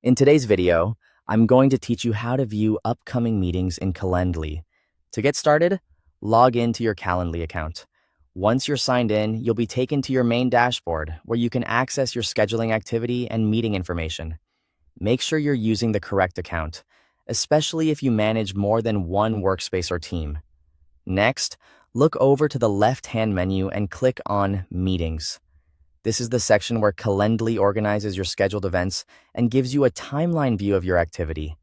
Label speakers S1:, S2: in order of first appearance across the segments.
S1: In today's video, I'm going to teach you how to view upcoming meetings in Calendly. To get started, log into your Calendly account. Once you're signed in, you'll be taken to your main dashboard where you can access your scheduling activity and meeting information. Make sure you're using the correct account, especially if you manage more than one workspace or team. Next, look over to the left-hand menu and click on Meetings. This is the section where Calendly organizes your scheduled events and gives you a timeline view of your activity.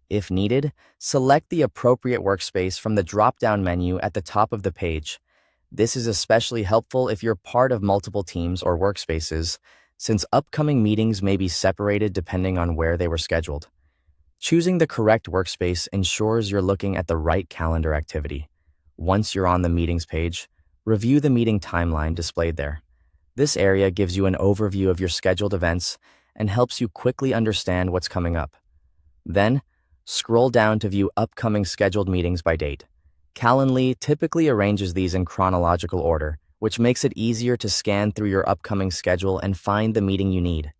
S1: If needed, select the appropriate workspace from the drop-down menu at the top of the page. This is especially helpful if you're part of multiple teams or workspaces, since upcoming meetings may be separated depending on where they were scheduled. Choosing the correct workspace ensures you're looking at the right calendar activity. Once you're on the Meetings page, review the meeting timeline displayed there. This area gives you an overview of your scheduled events and helps you quickly understand what's coming up. Then, scroll down to view upcoming scheduled meetings by date. Calendly typically arranges these in chronological order, which makes it easier to scan through your upcoming schedule and find the meeting you need.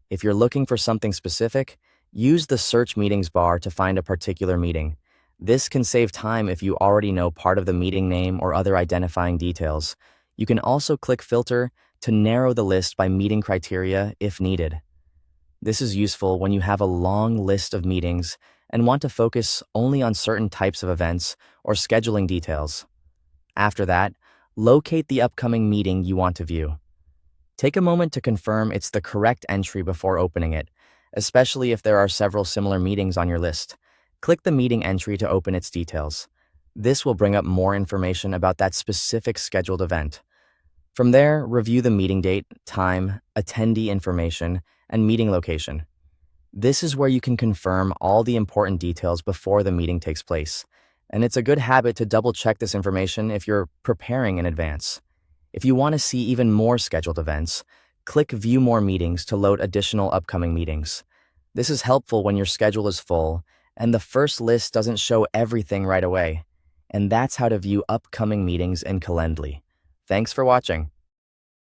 S1: If you're looking for something specific, use the Search Meetings bar to find a particular meeting. This can save time if you already know part of the meeting name or other identifying details. You can also click Filter to narrow the list by meeting criteria if needed. This is useful when you have a long list of meetings and want to focus only on certain types of events or scheduling details. After that, locate the upcoming meeting you want to view. Take a moment to confirm it's the correct entry before opening it, especially if there are several similar meetings on your list. Click the meeting entry to open its details. This will bring up more information about that specific scheduled event. From there, review the meeting date, time, attendee information, and meeting location. This is where you can confirm all the important details before the meeting takes place, and it's a good habit to double-check this information if you're preparing in advance. If you want to see even more scheduled events, click View More Meetings to load additional upcoming meetings. This is helpful when your schedule is full and the first list doesn't show everything right away. And that's how to view upcoming meetings in Calendly. Thanks for watching.